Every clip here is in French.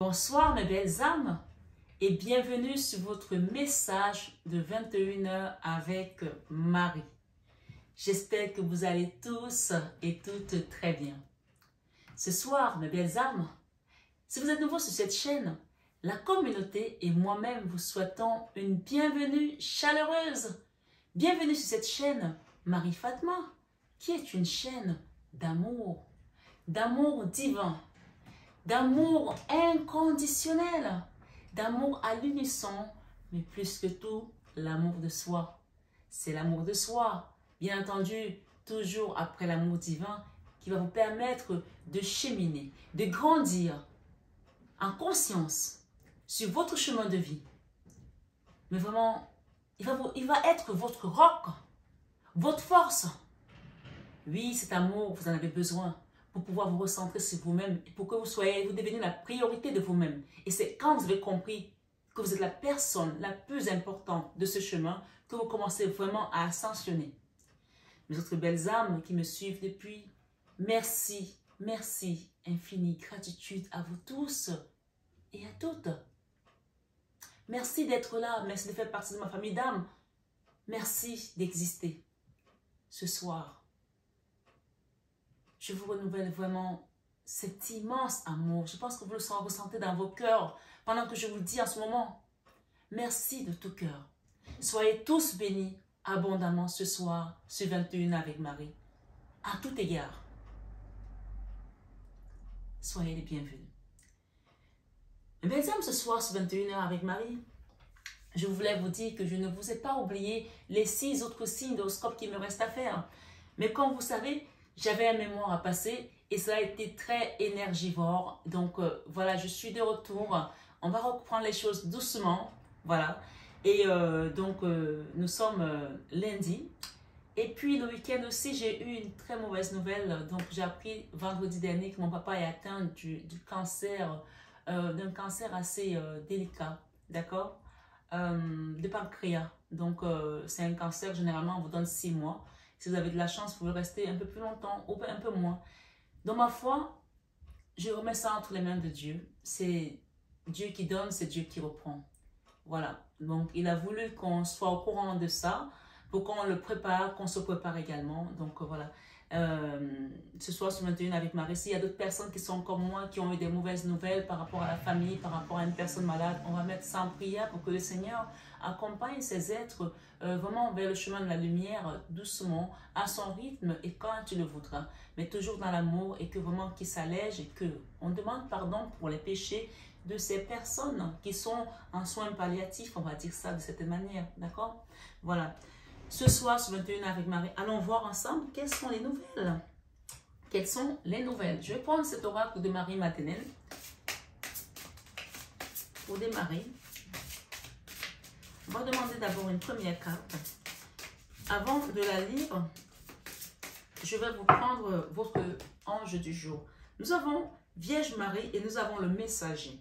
Bonsoir mes belles âmes et bienvenue sur votre message de 21h avec Marie. J'espère que vous allez tous et toutes très bien. Ce soir mes belles âmes, si vous êtes nouveau sur cette chaîne, la communauté et moi-même vous souhaitons une bienvenue chaleureuse. Bienvenue sur cette chaîne Marie Fatma, qui est une chaîne d'amour divin, d'amour inconditionnel, d'amour à l'unisson, mais plus que tout, l'amour de soi. C'est l'amour de soi, bien entendu, toujours après l'amour divin, qui va vous permettre de cheminer, de grandir en conscience sur votre chemin de vie. Mais vraiment, il va être votre roc, votre force. Oui, cet amour, vous en avez besoin pour pouvoir vous recentrer sur vous-même et pour que vous deveniez la priorité de vous-même. Et c'est quand vous avez compris que vous êtes la personne la plus importante de ce chemin que vous commencez vraiment à ascensionner. Mes autres belles âmes qui me suivent depuis, merci, merci, infinie gratitude à vous tous et à toutes. Merci d'être là, merci de faire partie de ma famille d'âmes. Merci d'exister ce soir. Je vous renouvelle vraiment cet immense amour. Je pense que vous le ressentez dans vos cœurs pendant que je vous le dis en ce moment. Merci de tout cœur. Soyez tous bénis abondamment ce soir, ce 21 avec Marie, à tout égard. Soyez les bienvenus. Mes belles âmes, ce soir, ce 21h avec Marie, je voulais vous dire que je ne vous ai pas oublié les 6 autres signes d'horoscope qui me restent à faire. Mais comme vous savez, j'avais un mémoire à passer et ça a été très énergivore. Donc voilà, je suis de retour. On va reprendre les choses doucement. Voilà. Et nous sommes lundi. Et puis le week-end aussi, j'ai eu une très mauvaise nouvelle. Donc j'ai appris vendredi dernier que mon papa est atteint du cancer, d'un cancer assez délicat. D'accord, de pancréas. Donc c'est un cancer, généralement on vous donne 6 mois. Si vous avez de la chance, vous pouvez rester un peu plus longtemps ou un peu moins. Dans ma foi, je remets ça entre les mains de Dieu. C'est Dieu qui donne, c'est Dieu qui reprend. Voilà. Donc, il a voulu qu'on soit au courant de ça pour qu'on le prépare, qu'on se prépare également. Donc, voilà. Ce soir, sur 21 avec Marie, s'il y a d'autres personnes qui sont comme moi, qui ont eu des mauvaises nouvelles par rapport à la famille, par rapport à une personne malade, on va mettre ça en prière pour que le Seigneur accompagne ces êtres vraiment vers le chemin de la lumière, doucement, à son rythme et quand tu le voudras. Mais toujours dans l'amour et que vraiment qu'il s'allège et qu'on demande pardon pour les péchés de ces personnes qui sont en soins palliatifs, on va dire ça de cette manière, d'accord? Voilà. Ce soir, sur 21 avec Marie, allons voir ensemble quelles sont les nouvelles. Quelles sont les nouvelles? Je vais prendre cet oracle de Marie Madeleine pour démarrer. On va demander d'abord une première carte. Avant de la lire, je vais vous prendre votre ange du jour. Nous avons Vierge Marie et nous avons le messager.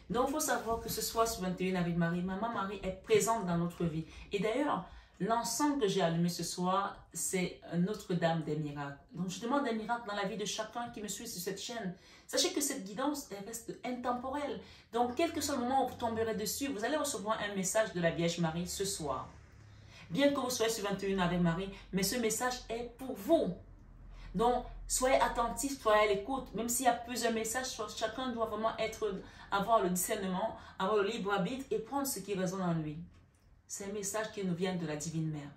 Donc, il faut savoir que ce soir, sur 21 avec Marie, Maman Marie est présente dans notre vie. Et d'ailleurs, l'ensemble que j'ai allumé ce soir, c'est Notre-Dame des miracles. Donc, je demande des miracles dans la vie de chacun qui me suit sur cette chaîne. Sachez que cette guidance, elle reste intemporelle. Donc, quel que soit le moment où vous tomberez dessus, vous allez recevoir un message de la Vierge Marie ce soir. Bien que vous soyez sur 21 avec Marie, mais ce message est pour vous. Donc, soyez attentifs, soyez à l'écoute. Même s'il y a plusieurs messages, chacun doit vraiment avoir le discernement, avoir le libre arbitre et prendre ce qui résonne en lui. C'est un message qui nous vient de la Divine Mère.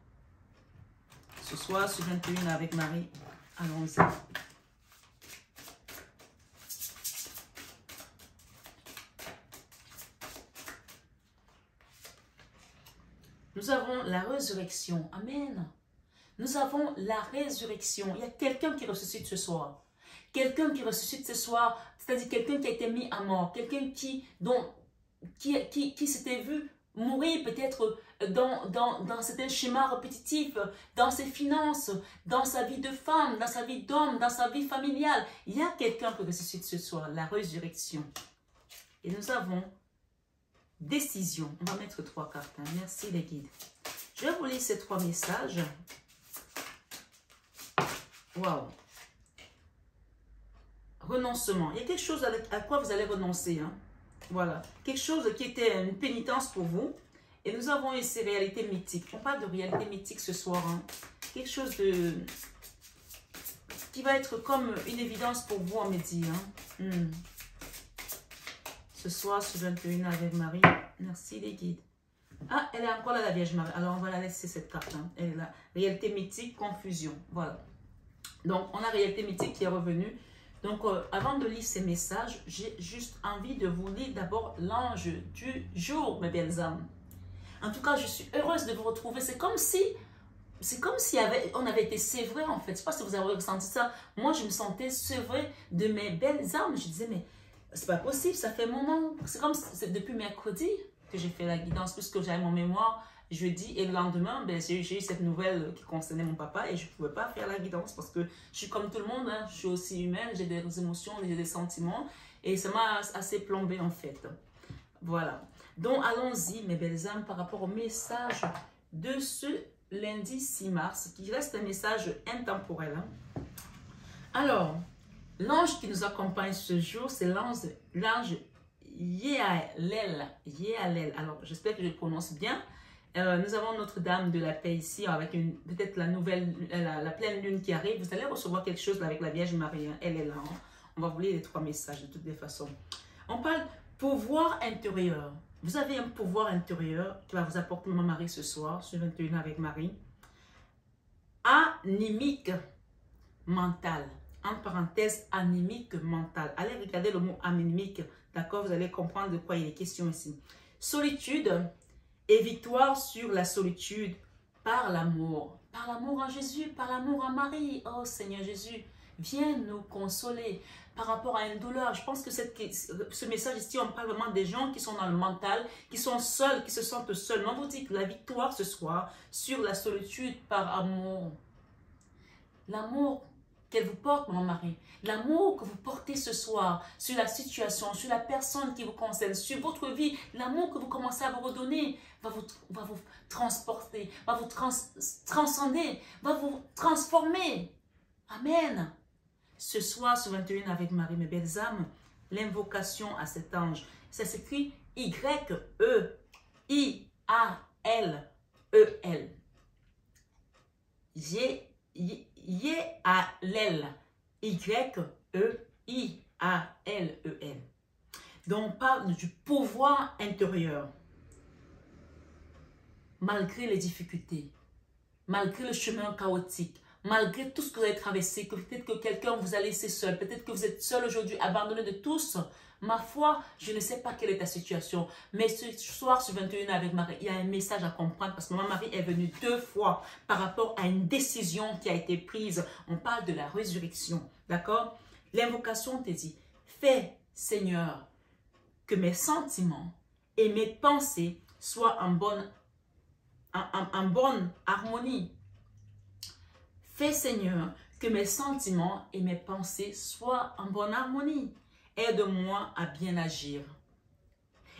Ce soir, sur 21 avec Marie, allons-y. Nous avons la résurrection. Amen. Nous avons la résurrection. Il y a quelqu'un qui ressuscite ce soir. Quelqu'un qui ressuscite ce soir, c'est-à-dire quelqu'un qui a été mis à mort. Quelqu'un qui s'était vu mourir peut-être dans certains schémas répétitifs, dans ses finances, dans sa vie de femme, dans sa vie d'homme, dans sa vie familiale. Il y a quelqu'un qui ressuscite ce soir, la résurrection. Et nous avons décision. On va mettre 3 cartes. Hein. Merci les guides. Je vais vous lire ces 3 messages. Waouh. Renoncement. Il y a quelque chose à quoi vous allez renoncer. Hein. Voilà. Quelque chose qui était une pénitence pour vous. Et nous avons eu ces réalités mythiques. On parle de réalité mythique ce soir. Hein. Quelque chose de... qui va être comme une évidence pour vous en midi. Hein. Ce soir, sur 21 avec Marie. Merci les guides. Ah, elle est encore là, la Vierge Marie. Alors, on va la laisser cette carte. Hein. Elle est là. Réalité mythique, confusion. Voilà. Donc, on a réalité mythique qui est revenue. Donc, avant de lire ces messages, j'ai juste envie de vous lire d'abord l'ange du jour, mes belles âmes. En tout cas, je suis heureuse de vous retrouver. C'est comme si on avait été sévrés en fait. Je ne sais pas si vous avez ressenti ça. Moi, je me sentais sévrée de mes belles âmes. Je disais, mais c'est pas possible, ça fait un moment. C'est comme depuis mercredi que j'ai fait la guidance, puisque j'avais mon mémoire jeudi et le lendemain, ben, j'ai eu cette nouvelle qui concernait mon papa et je ne pouvais pas faire la guidance parce que je suis comme tout le monde. Hein. Je suis aussi humaine, j'ai des émotions, j'ai des sentiments et ça m'a assez plombée en fait. Voilà. Donc, allons-y, mes belles âmes, par rapport au message de ce lundi 6 mars, qui reste un message intemporel. Hein. Alors, l'ange qui nous accompagne ce jour, c'est l'ange Yehalel. Alors, j'espère que je le prononce bien. Nous avons Notre-Dame de la Paix ici, avec peut-être la pleine lune qui arrive. Vous allez recevoir quelque chose avec la Vierge Marie. Hein. Elle est là. Hein. On va vous lire les 3 messages de toutes les façons. On parle pouvoir intérieur. Vous avez un pouvoir intérieur qui va vous apporter Maman Marie ce soir, sur 21 avec Marie. Anémique mental. Entre parenthèses, anémique mental. Allez regarder le mot anémique. D'accord, vous allez comprendre de quoi il est question ici. Solitude et victoire sur la solitude par l'amour. Par l'amour en Jésus, par l'amour en Marie. Oh Seigneur Jésus, viens nous consoler par rapport à une douleur. Je pense que ce message ici, on parle vraiment des gens qui sont dans le mental, qui sont seuls, qui se sentent seuls. Mais on vous dit que la victoire ce soir sur la solitude par amour. L'amour qu'elle vous porte, Maman Marie. L'amour que vous portez ce soir sur la situation, sur la personne qui vous concerne, sur votre vie. L'amour que vous commencez à vous redonner va vous transporter, va vous transcender, va vous transformer. Amen. Ce soir, sur 21 avec Marie, mes belles âmes, l'invocation à cet ange. Ça s'écrit Y-E-I-A-L-E-L. Y-E-I-A-L-E-L. Y-E-I-A-L-E-L. Donc, on parle du pouvoir intérieur. Malgré les difficultés, malgré le chemin chaotique, malgré tout ce que vous avez traversé, que peut-être que quelqu'un vous a laissé seul, peut-être que vous êtes seul aujourd'hui, abandonné de tous. Ma foi, je ne sais pas quelle est ta situation, mais ce soir sur 21 avec Marie, il y a un message à comprendre parce que Maman Marie est venue 2 fois par rapport à une décision qui a été prise. On parle de la résurrection, d'accord? L'invocation te dit, fais Seigneur que mes sentiments et mes pensées soient en bonne harmonie. Fais Seigneur que mes sentiments et mes pensées soient en bonne harmonie. Aide-moi à bien agir.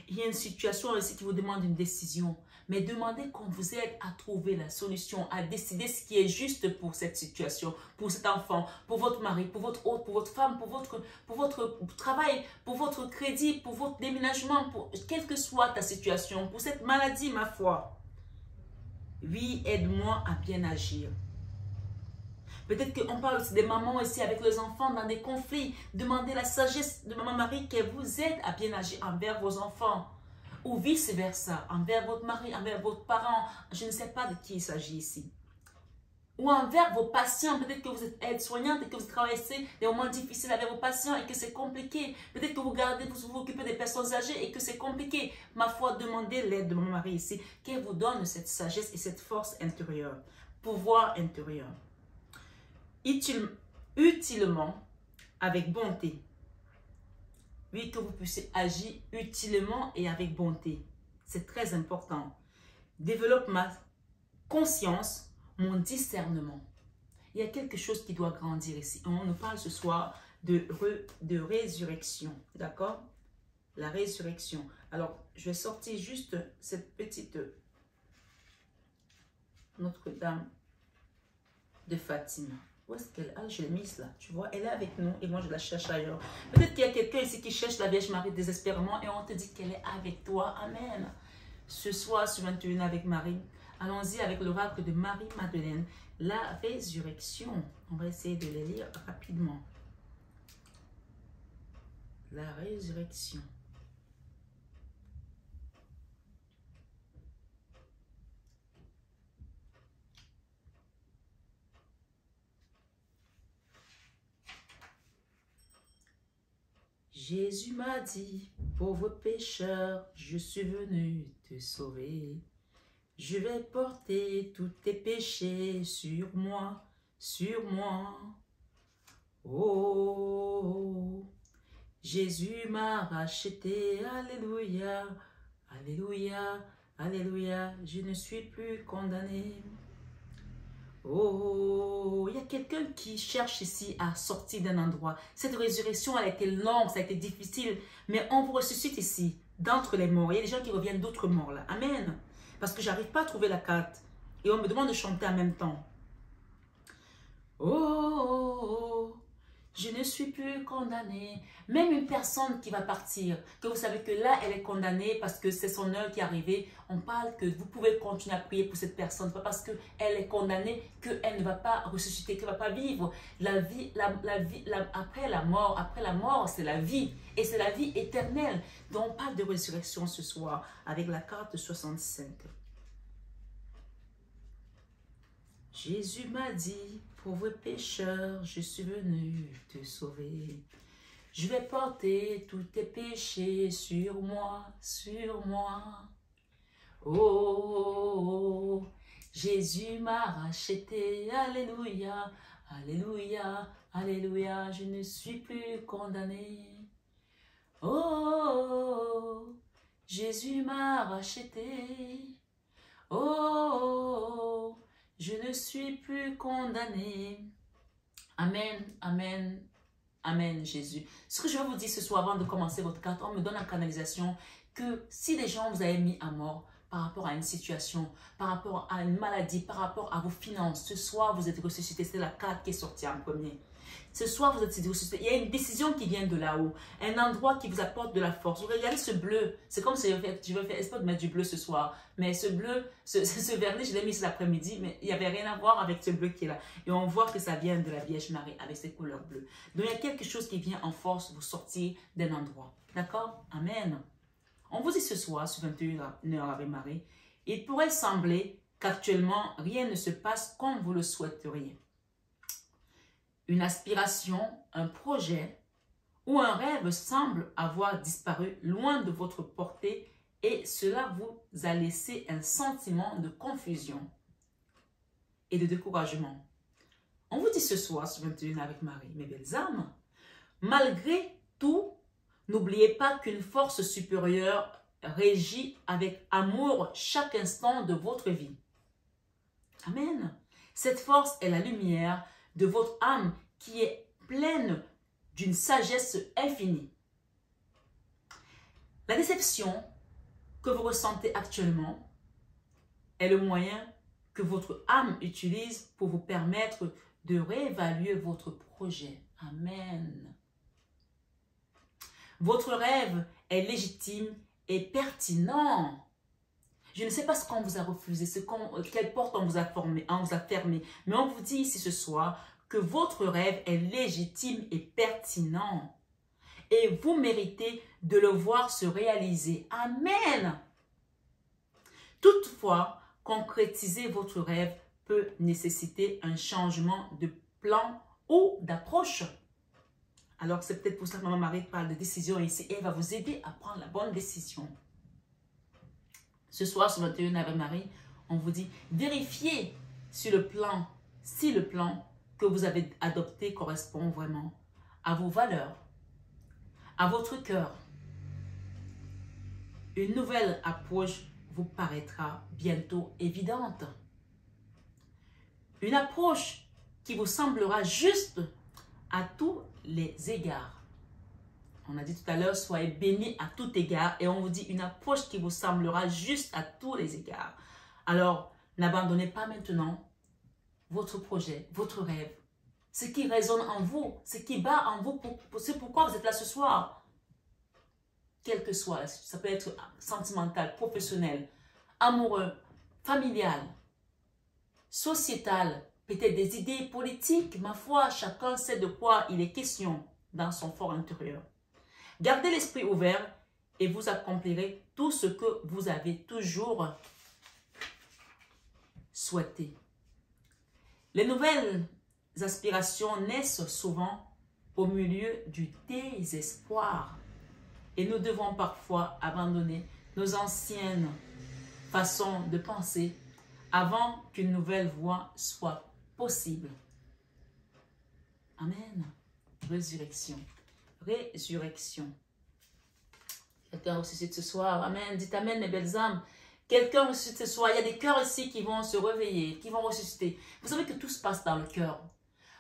Il y a une situation ici qui vous demande une décision. Mais demandez qu'on vous aide à trouver la solution, à décider ce qui est juste pour cette situation, pour cet enfant, pour votre mari, pour votre hôte, pour votre femme, pour votre travail, pour votre crédit, pour votre déménagement, pour quelle que soit ta situation, pour cette maladie, ma foi. Oui, aide-moi à bien agir. Peut-être qu'on parle aussi des mamans ici avec les enfants dans des conflits. Demandez la sagesse de Maman Marie qu'elle vous aide à bien agir envers vos enfants. Ou vice-versa, envers votre mari, envers vos parents. Je ne sais pas de qui il s'agit ici. Ou envers vos patients. Peut-être que vous êtes aide-soignante et que vous traversez des moments difficiles avec vos patients et que c'est compliqué. Peut-être que vous vous occupez des personnes âgées et que c'est compliqué. Ma foi, demandez l'aide de Maman Marie ici. Qu'elle vous donne cette sagesse et cette force intérieure. Pouvoir intérieur. Utilement, avec bonté. Oui, que vous puissiez agir utilement et avec bonté. C'est très important. Développe ma conscience, mon discernement. Il y a quelque chose qui doit grandir ici. On nous parle ce soir de résurrection. D'accord? La résurrection. Alors, je vais sortir juste cette petite Notre-Dame de Fatima. Où est-ce qu'elle est? Ah, je l'ai mise là, tu vois, elle est avec nous et moi je la cherche ailleurs. Peut-être qu'il y a quelqu'un ici qui cherche la Vierge Marie désespérément et on te dit qu'elle est avec toi. Amen. Ce soir, sur 21 avec Marie, allons-y avec l'oracle de Marie-Madeleine, la résurrection. On va essayer de les lire rapidement. La résurrection. Jésus m'a dit, pauvre pécheur, je suis venu te sauver. Je vais porter tous tes péchés sur moi, sur moi. Oh, Jésus m'a racheté, alléluia, alléluia, alléluia, je ne suis plus condamné. Oh, il y a quelqu'un qui cherche ici à sortir d'un endroit. Cette résurrection, elle a été longue, ça a été difficile, mais on vous ressuscite ici, d'entre les morts. Il y a des gens qui reviennent d'autres morts là. Amen. Parce que j'arrive pas à trouver la carte. Et on me demande de chanter en même temps. Oh, je ne suis plus condamné. Même une personne qui va partir, que vous savez que là, elle est condamnée parce que c'est son heure qui est arrivée. On parle que vous pouvez continuer à prier pour cette personne. Pas parce qu'elle est condamnée qu'elle ne va pas ressusciter, qu'elle ne va pas vivre. La vie, après la mort, c'est la vie. Et c'est la vie éternelle. Donc, on parle de résurrection ce soir avec la carte 65. Jésus m'a dit, pauvre pécheur, je suis venu te sauver. Je vais porter tous tes péchés sur moi, sur moi. Oh, Jésus m'a racheté, alléluia, alléluia, alléluia, je ne suis plus condamné. Oh, Jésus m'a racheté. Oh, je ne suis plus condamné. Amen, amen, amen, Jésus. Ce que je veux vous dire ce soir avant de commencer votre carte, on me donne en canalisation que si des gens vous avez mis à mort par rapport à une situation, par rapport à une maladie, par rapport à vos finances, ce soir vous êtes ressuscité. C'est la carte qui est sortie en premier. Ce soir, vous êtes ressuscité. Il y a une décision qui vient de là-haut. Un endroit qui vous apporte de la force. Vous regardez ce bleu. C'est comme si je veux faire espoir de mettre du bleu ce soir. Mais ce bleu, ce vernis, je l'ai mis cet après-midi. Mais il n'y avait rien à voir avec ce bleu qui est là. Et on voit que ça vient de la Vierge Marie avec ses couleurs bleues. Donc, il y a quelque chose qui vient en force vous sortir d'un endroit. D'accord? Amen. On vous dit ce soir, sur 21h avec Marie, il pourrait sembler qu'actuellement, rien ne se passe comme vous le souhaiteriez. Une aspiration, un projet ou un rêve semble avoir disparu loin de votre portée et cela vous a laissé un sentiment de confusion et de découragement. On vous dit ce soir sur 21 avec Marie, mes belles âmes, malgré tout, n'oubliez pas qu'une force supérieure régit avec amour chaque instant de votre vie. Amen. Cette force est la lumière de votre âme qui est pleine d'une sagesse infinie. La déception que vous ressentez actuellement est le moyen que votre âme utilise pour vous permettre de réévaluer votre projet. Amen. Votre rêve est légitime et pertinent. Je ne sais pas ce qu'on vous a refusé, quelle porte on vous a fermé, mais on vous dit ici ce soir que votre rêve est légitime et pertinent. Et vous méritez de le voir se réaliser. Amen. Toutefois, concrétiser votre rêve peut nécessiter un changement de plan ou d'approche. Alors, c'est peut-être pour ça que Maman Marie parle de décision ici. Et elle va vous aider à prendre la bonne décision. Ce soir, sur 21 avec Marie, on vous dit, vérifiez si le plan que vous avez adopté correspond vraiment à vos valeurs, à votre cœur. Une nouvelle approche vous paraîtra bientôt évidente. Une approche qui vous semblera juste à tous les égards. On a dit tout à l'heure, soyez bénis à tout égard. Et on vous dit une approche qui vous semblera juste à tous les égards. Alors, n'abandonnez pas maintenant votre projet, votre rêve. ce qui résonne en vous, ce qui bat en vous, c'est pourquoi vous êtes là ce soir. Quel que soit, ça peut être sentimental, professionnel, amoureux, familial, sociétal, peut-être des idées politiques, ma foi, chacun sait de quoi il est question dans son fort intérieur. Gardez l'esprit ouvert et vous accomplirez tout ce que vous avez toujours souhaité. Les nouvelles aspirations naissent souvent au milieu du désespoir et nous devons parfois abandonner nos anciennes façons de penser avant qu'une nouvelle voie soit possible. Amen. Résurrection. Résurrection. Quelqu'un ressuscite ce soir. Amen. Dites Amen, mes belles âmes. Quelqu'un ressuscite ce soir. Il y a des cœurs ici qui vont se réveiller, qui vont ressusciter. Vous savez que tout se passe dans le cœur.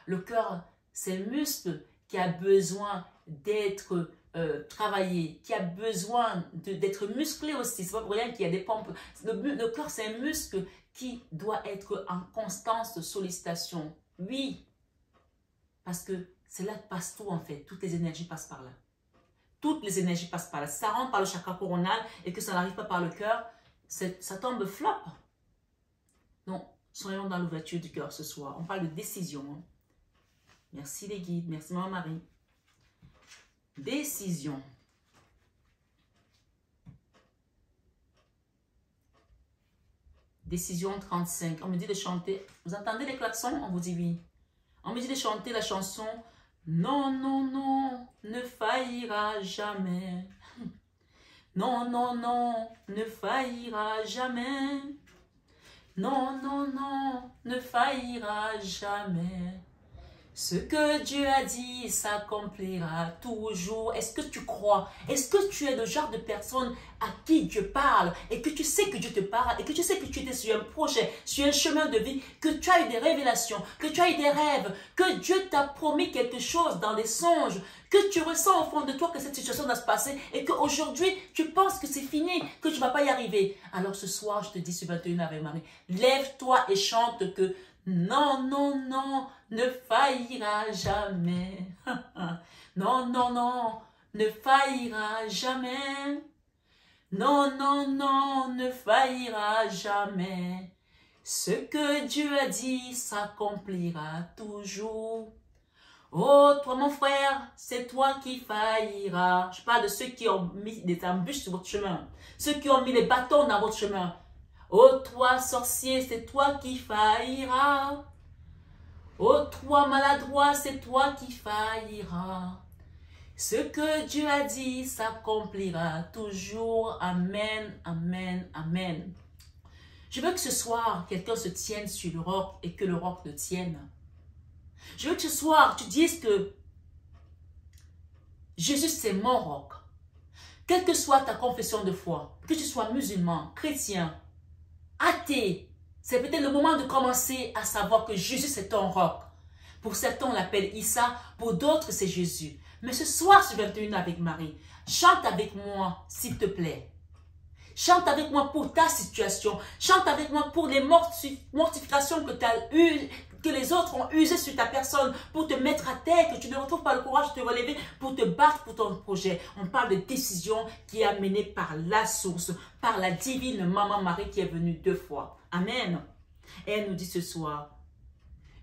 Le cœur, c'est le muscle qui a besoin d'être travaillé, qui a besoin d'être musclé aussi. C'est pas pour rien qu'il y a des pompes. Le cœur, c'est un muscle qui doit être en constante sollicitation. Oui, parce que c'est là que passe tout en fait. Toutes les énergies passent par là. Toutes les énergies passent par là. Si ça rentre par le chakra coronal et que ça n'arrive pas par le cœur, ça tombe flop. Donc, soyons dans l'ouverture du cœur ce soir. On parle de décision. Hein. Merci les guides. Merci Maman Marie. Décision. Décision 35. On me dit de chanter. Vous entendez les klaxons? On vous dit oui. On me dit de chanter la chanson « Non, non, non, ne faillira jamais. Non, non, non, ne faillira jamais. Non, non, non, ne faillira jamais. Ce que Dieu a dit s'accomplira toujours. » Est-ce que tu crois? Est-ce que tu es le genre de personne à qui Dieu parle et que tu sais que Dieu te parle et que tu sais que tu étais sur un projet, sur un chemin de vie, que tu as eu des révélations, que tu as eu des rêves, que Dieu t'a promis quelque chose dans les songes, que tu ressens au fond de toi que cette situation va se passer et qu'aujourd'hui tu penses que c'est fini, que tu ne vas pas y arriver. Alors ce soir, je te dis sur 21 Ave Marie, lève-toi et chante que non, non, non, ne faillira jamais. Non, non, non, ne faillira jamais. Non, non, non, ne faillira jamais. Ce que Dieu a dit s'accomplira toujours. Oh, toi mon frère, c'est toi qui failliras. Je parle de ceux qui ont mis des embûches sur votre chemin. Ceux qui ont mis les bâtons dans votre chemin. Oh, toi sorcier, c'est toi qui failliras. Oh, toi maladroit, c'est toi qui failliras. Ce que Dieu a dit s'accomplira toujours. Amen, amen, amen. Je veux que ce soir, quelqu'un se tienne sur le roc et que le roc le tienne. Je veux que ce soir, tu dises que Jésus, c'est mon roc. Quelle que soit ta confession de foi, que tu sois musulman, chrétien, athée, c'est peut-être le moment de commencer à savoir que Jésus, c'est ton roc. Pour certains, on l'appelle Issa, pour d'autres, c'est Jésus. Mais ce soir, sur 21 avec Marie, chante avec moi, s'il te plaît. Chante avec moi pour ta situation. Chante avec moi pour les mortifications que tu as eues, que les autres ont usées sur ta personne, pour te mettre à terre, que tu ne retrouves pas le courage de te relever, pour te battre pour ton projet. On parle de décision qui est menée par la source, par la divine Maman Marie qui est venue 2 fois. Amen. Et elle nous dit ce soir,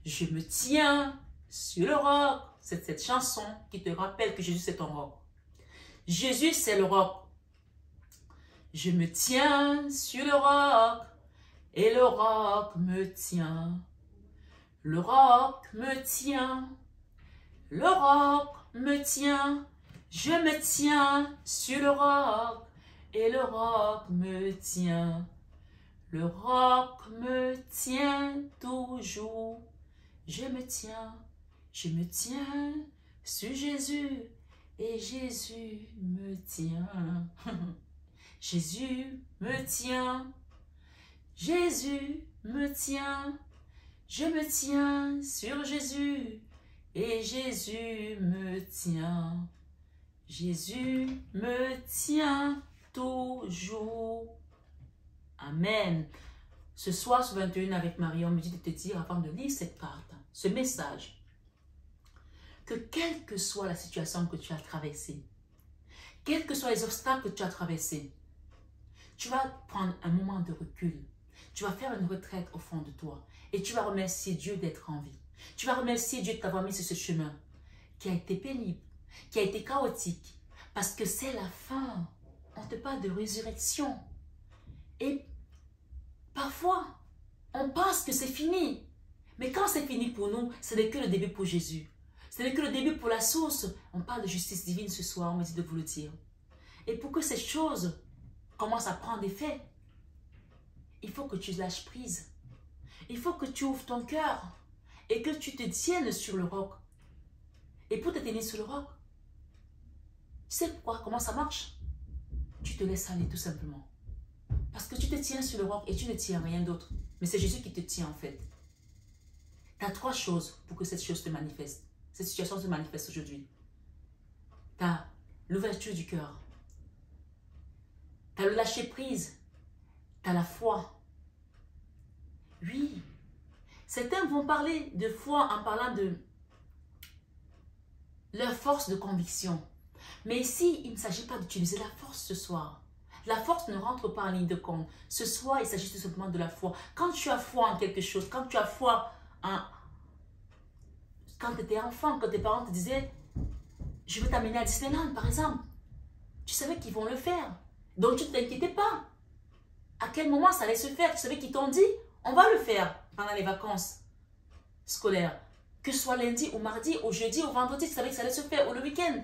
je me tiens sur le roc. C'est cette chanson qui te rappelle que Jésus c'est ton roc. Jésus c'est le roc. Je me tiens sur le roc et le roc me tient. Le roc me tient. Le roc me tient. Je me tiens sur le roc et le roc me tient. Le roc me tient toujours. Je me tiens sur Jésus et Jésus me tient. Jésus me tient, Jésus me tient, je me tiens sur Jésus et Jésus me tient. Jésus me tient toujours. Amen. Ce soir, sur 21 avec Marie, on me dit de te dire avant de lire cette carte, ce message. que quelle que soit la situation que tu as traversée, quels que soient les obstacles que tu as traversés, tu vas prendre un moment de recul. Tu vas faire une retraite au fond de toi et tu vas remercier Dieu d'être en vie. Tu vas remercier Dieu de t'avoir mis sur ce chemin qui a été pénible, qui a été chaotique, parce que c'est la fin. On te parle de résurrection. Et parfois, on pense que c'est fini. Mais quand c'est fini pour nous, ce n'est que le début pour Jésus. Ce n'est que le début pour la source. On parle de justice divine ce soir, on me dit de vous le dire. Et pour que ces choses commencent à prendre effet, il faut que tu lâches prise. Il faut que tu ouvres ton cœur et que tu te tiennes sur le roc. Et pour te tenir sur le roc, tu sais pourquoi, comment ça marche? Tu te laisses aller tout simplement. Parce que tu te tiens sur le roc et tu ne tiens rien d'autre. Mais c'est Jésus qui te tient en fait. Tu as 3 choses pour que cette chose se manifeste. Cette situation se manifeste aujourd'hui. Tu as l'ouverture du cœur. Tu as le lâcher prise. Tu as la foi. Oui. Certains vont parler de foi en parlant de leur force de conviction. Mais ici, il ne s'agit pas d'utiliser la force ce soir. La force ne rentre pas en ligne de compte. Ce soir, il s'agit tout simplement de la foi. Quand tu as foi en quelque chose, quand tu as foi en... Quand tu étais enfant, quand tes parents te disaient « Je veux t'amener à Disneyland » par exemple. Tu savais qu'ils vont le faire. Donc tu ne t'inquiétais pas. À quel moment ça allait se faire? Tu savais qu'ils t'ont dit « On va le faire pendant les vacances scolaires. » Que ce soit lundi ou mardi ou jeudi ou vendredi, tu savais que ça allait se faire ou le week-end.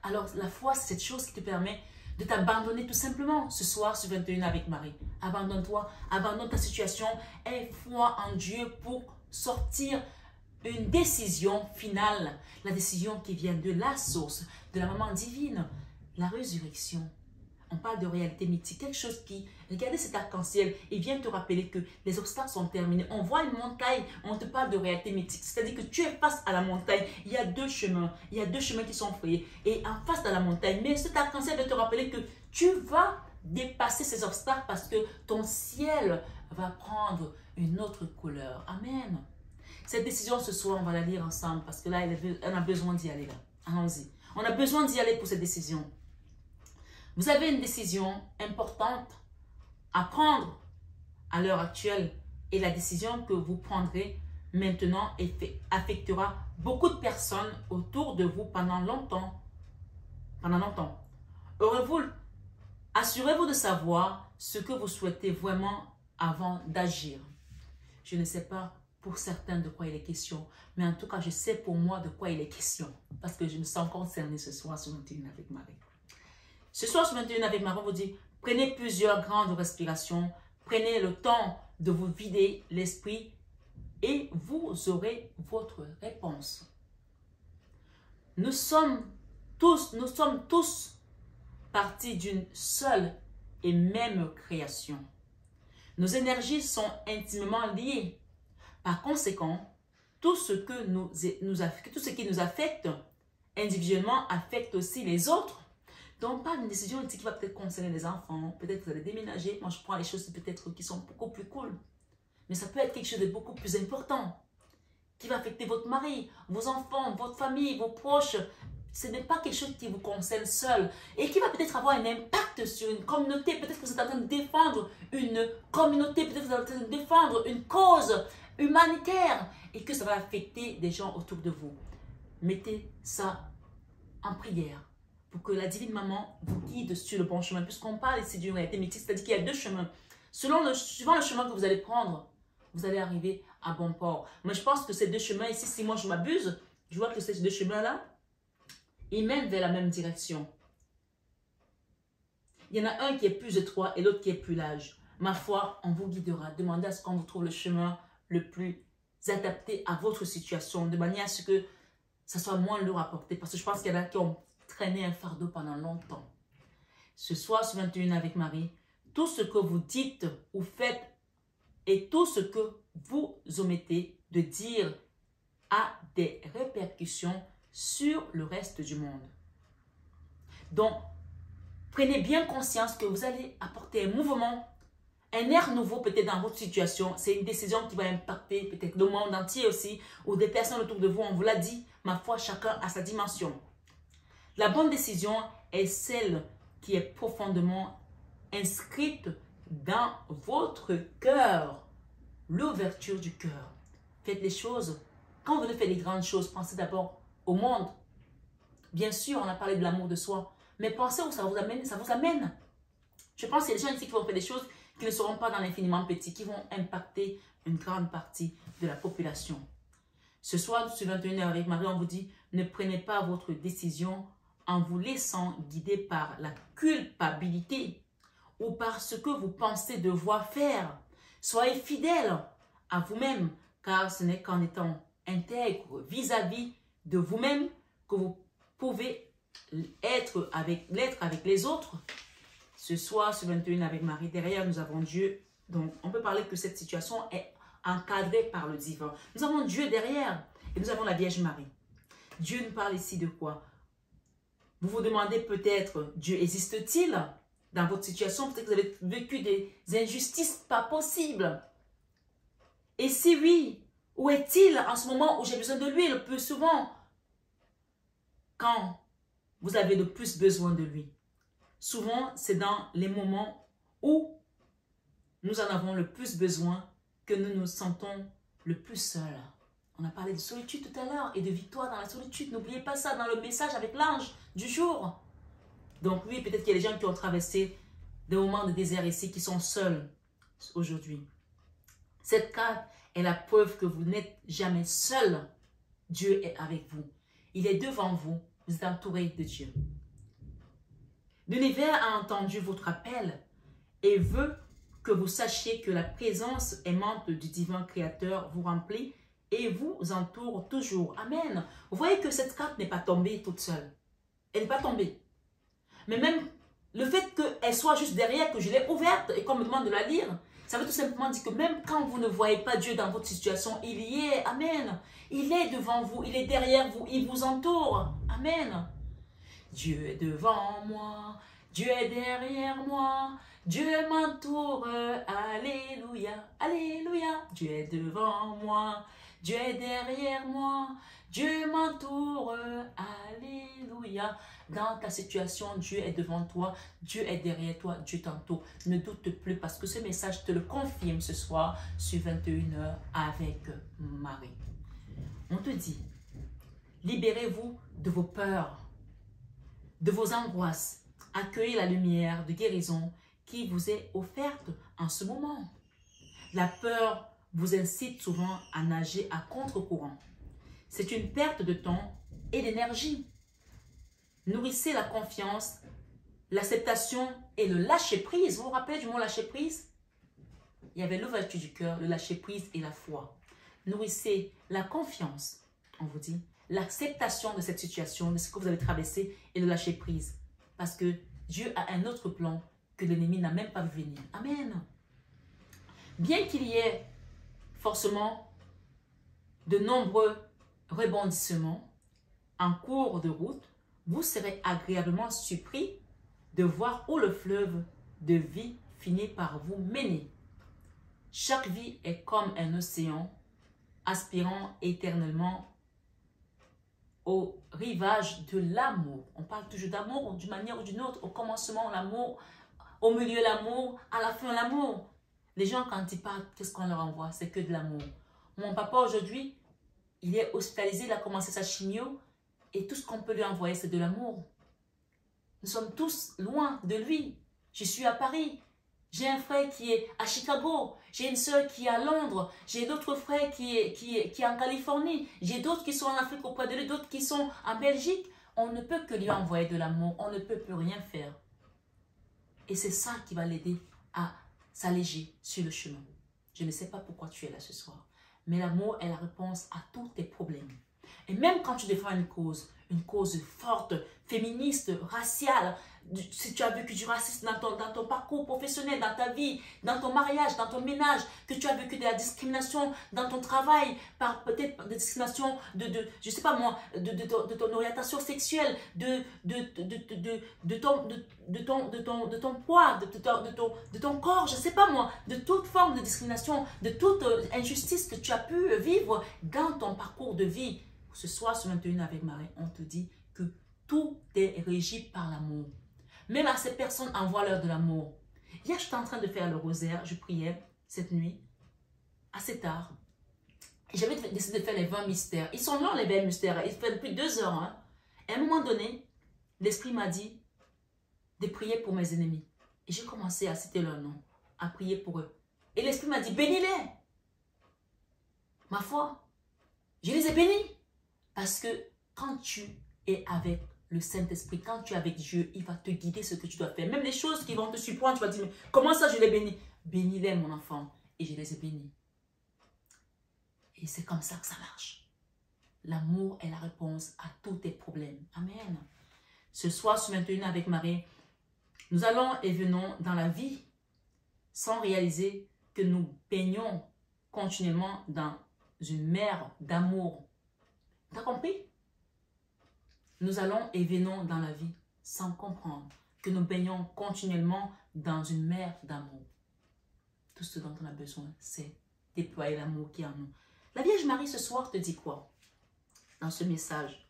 Alors la foi, c'est cette chose qui te permet de t'abandonner tout simplement ce soir sur 21 avec Marie. Abandonne-toi, abandonne ta situation, aie foi en Dieu pour sortir une décision finale. La décision qui vient de la source, de la maman divine, la résurrection. On parle de réalité mythique, quelque chose qui, regardez cet arc-en-ciel, il vient te rappeler que les obstacles sont terminés. On voit une montagne, on te parle de réalité mythique. C'est-à-dire que tu es face à la montagne, il y a 2 chemins. Il y a 2 chemins qui sont frayés. Et en face de la montagne, mais cet arc-en-ciel va te rappeler que tu vas dépasser ces obstacles parce que ton ciel va prendre une autre couleur. Amen. Cette décision ce soir, on va la lire ensemble parce que là, on a besoin d'y aller. Allons-y. On a besoin d'y aller pour cette décision. Vous avez une décision importante à prendre à l'heure actuelle et la décision que vous prendrez maintenant affectera beaucoup de personnes autour de vous pendant longtemps. Assurez-vous de savoir ce que vous souhaitez vraiment avant d'agir. Je ne sais pas pour certains de quoi il est question, mais en tout cas, je sais pour moi de quoi il est question parce que je me sens concernée ce soir sur 21 avec Marie. Ce soir, sur 21 avec Marie, on vous dit, prenez plusieurs grandes respirations, prenez le temps de vous vider l'esprit et vous aurez votre réponse. Nous sommes tous partis d'une seule et même création. Nos énergies sont intimement liées. Par conséquent, tout ce qui nous affecte individuellement affecte aussi les autres. Donc, pas une décision qui va peut-être concerner les enfants, peut-être que vous allez déménager. Moi, je prends les choses peut-être qui sont beaucoup plus cool. Mais ça peut être quelque chose de beaucoup plus important, qui va affecter votre mari, vos enfants, votre famille, vos proches. Ce n'est pas quelque chose qui vous concerne seul et qui va peut-être avoir un impact sur une communauté. Peut-être que vous êtes en train de défendre une communauté, peut-être que vous êtes en train de défendre une cause humanitaire et que ça va affecter des gens autour de vous. Mettez ça en prière pour que la divine maman vous guide sur le bon chemin. Puisqu'on parle ici d'une réalité mythique, c'est-à-dire qu'il y a 2 chemins. Suivant le chemin que vous allez prendre, vous allez arriver à bon port. Mais je pense que ces 2 chemins ici, si moi je m'abuse, je vois que ces 2 chemins-là, ils mènent vers la même direction. Il y en a un qui est plus étroit et l'autre qui est plus large. Ma foi, on vous guidera. Demandez à ce qu'on vous trouve le chemin le plus adapté à votre situation, de manière à ce que ça soit moins lourd à porter. Parce que je pense qu'il y en a qui ont traîné un fardeau pendant longtemps. Ce soir, sur 21 avec Marie, tout ce que vous dites ou faites et tout ce que vous omettez de dire a des répercussions sur le reste du monde. Donc, prenez bien conscience que vous allez apporter un mouvement, un air nouveau peut-être dans votre situation. C'est une décision qui va impacter peut-être le monde entier aussi, ou des personnes autour de vous, on vous l'a dit, Ma foi, chacun a sa dimension. La bonne décision est celle qui est profondément inscrite dans votre cœur. L'ouverture du cœur. Faites les choses. Quand vous faites les grandes choses, pensez d'abord au monde. Bien sûr, on a parlé de l'amour de soi. Mais pensez où ça vous amène. Ça vous amène. Je pense qu'il y a des gens ici qui vont faire des choses qui ne seront pas dans l'infiniment petit, qui vont impacter une grande partie de la population. Ce soir, sur 21h avec Marie, on vous dit, ne prenez pas votre décision en vous laissant guider par la culpabilité ou par ce que vous pensez devoir faire. Soyez fidèles à vous-même, car ce n'est qu'en étant intègre vis-à-vis de vous-même que vous pouvez être avec les autres. Ce soir, sur 21 avec Marie, derrière nous avons Dieu. Donc, on peut parler que cette situation est encadrée par le divin. Nous avons Dieu derrière et nous avons la Vierge Marie. Dieu nous parle ici de quoi? Vous vous demandez peut-être, Dieu existe-t-il dans votre situation? Peut-être que vous avez vécu des injustices pas possibles. Et si oui, où est-il en ce moment où j'ai besoin de lui le plus souvent? Quand vous avez le plus besoin de lui. Souvent, c'est dans les moments où nous en avons le plus besoin que nous nous sentons le plus seuls. On a parlé de solitude tout à l'heure et de victoire dans la solitude. N'oubliez pas ça dans le message avec l'ange du jour. Donc oui, peut-être qu'il y a des gens qui ont traversé des moments de désert ici, qui sont seuls aujourd'hui. Cette carte est la preuve que vous n'êtes jamais seul. Dieu est avec vous. Il est devant vous. Vous êtes entouré de Dieu. L'univers a entendu votre appel et veut que vous sachiez que la présence aimante du divin créateur vous remplit et vous entoure toujours. Amen. Vous voyez que cette carte n'est pas tombée toute seule. Elle n'est pas tombée. Mais même le fait qu'elle soit juste derrière, que je l'ai ouverte et qu'on me demande de la lire, ça veut tout simplement dire que même quand vous ne voyez pas Dieu dans votre situation, il y est. Amen. Il est devant vous, il est derrière vous, il vous entoure. Amen. Dieu est devant moi, Dieu est derrière moi, Dieu m'entoure, alléluia, alléluia. Dieu est devant moi, Dieu est derrière moi, Dieu m'entoure, alléluia. Dans ta situation, Dieu est devant toi, Dieu est derrière toi, Dieu t'entoure. Ne doute plus parce que ce message te le confirme ce soir sur 21h avec Marie. On te dit, libérez-vous de vos peurs, de vos angoisses. Accueillez la lumière de guérison qui vous est offerte en ce moment. La peur vous incite souvent à nager à contre-courant. C'est une perte de temps et d'énergie. Nourrissez la confiance, l'acceptation et le lâcher-prise. Vous vous rappelez du mot lâcher-prise? Il y avait l'ouverture du cœur, le lâcher-prise et la foi. Nourrissez la confiance, on vous dit, l'acceptation de cette situation, de ce que vous avez traversé et le lâcher-prise. Parce que Dieu a un autre plan que l'ennemi n'a même pas vu venir. Amen. Bien qu'il y ait forcément de nombreux rebondissements en cours de route, vous serez agréablement surpris de voir où le fleuve de vie finit par vous mener. Chaque vie est comme un océan aspirant éternellement au rivage de l'amour. On parle toujours d'amour d'une manière ou d'une autre. Au commencement, l'amour. Au milieu, l'amour. À la fin, l'amour. Les gens, quand ils parlent, qu'est-ce qu'on leur envoie? C'est que de l'amour. Mon papa, aujourd'hui, il est hospitalisé. Il a commencé sa chimio. Et tout ce qu'on peut lui envoyer, c'est de l'amour. Nous sommes tous loin de lui. Je suis à Paris. J'ai un frère qui est à Chicago. J'ai une soeur qui est à Londres. J'ai d'autres frères qui est en Californie. J'ai d'autres qui sont en Afrique auprès de lui, d'autres qui sont en Belgique. On ne peut que lui envoyer de l'amour. On ne peut plus rien faire. Et c'est ça qui va l'aider à s'alléger sur le chemin. Je ne sais pas pourquoi tu es là ce soir. Mais l'amour est la réponse à tous tes problèmes. Et même quand tu défends une cause forte, féministe, raciale, si tu as vécu du racisme dans ton parcours professionnel, dans ta vie, dans ton mariage, dans ton ménage, que tu as vécu de la discrimination dans ton travail, peut-être des discriminations je sais pas moi, de ton orientation sexuelle, de ton poids, de ton corps, je sais pas moi, de toute forme de discrimination, de toute injustice que tu as pu vivre dans ton parcours de vie. Ce soir, sur 21 avec Marie, on te dit que tout est régi par l'amour. Même à ces personnes, envoie-leur de l'amour. Hier, j'étais en train de faire le rosaire, je priais cette nuit, assez tard. J'avais décidé de faire les 20 mystères. Ils sont longs, les 20 mystères. Ils font depuis 2 heures. Hein. Et à un moment donné, l'Esprit m'a dit de prier pour mes ennemis. Et j'ai commencé à citer leur nom, à prier pour eux. Et l'Esprit m'a dit, bénis-les. Ma foi, je les ai bénis. Parce que quand tu es avec le Saint-Esprit, quand tu es avec Dieu, il va te guider ce que tu dois faire. Même les choses qui vont te surprendre, tu vas dire, mais comment ça je les bénis? Bénis-les, mon enfant. Et je les ai bénis. Et c'est comme ça que ça marche. L'amour est la réponse à tous tes problèmes. Amen. Ce soir, sur 21 avec Marie, nous allons et venons dans la vie sans réaliser que nous baignons continuellement dans une mer d'amour. T'as compris? Nous allons et venons dans la vie sans comprendre que nous baignons continuellement dans une mer d'amour. Tout ce dont on a besoin, c'est déployer l'amour qui est en nous. La Vierge Marie ce soir te dit quoi dans ce message?